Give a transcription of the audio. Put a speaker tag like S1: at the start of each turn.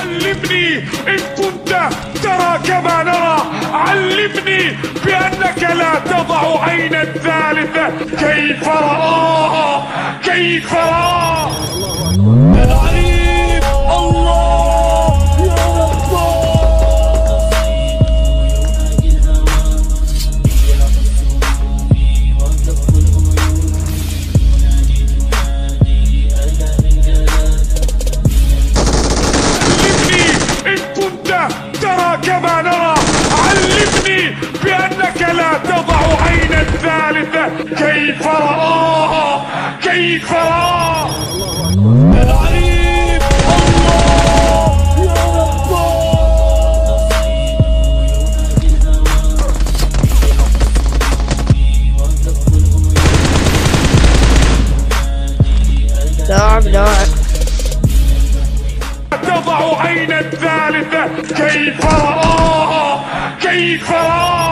S1: علمني إن كنت ترى كما نرى، علمني بأنك لا تضع عين الثالثة. كيف رآها كيف رآها العليم الله يا الله. ترى كما نرى، علمني بأنك لا تضع عين الثالثة. كيف رآها كيف رآها العليم الله يا الله.
S2: لاعب
S1: تضع عين الثالثة. كيف رآها كيف رآها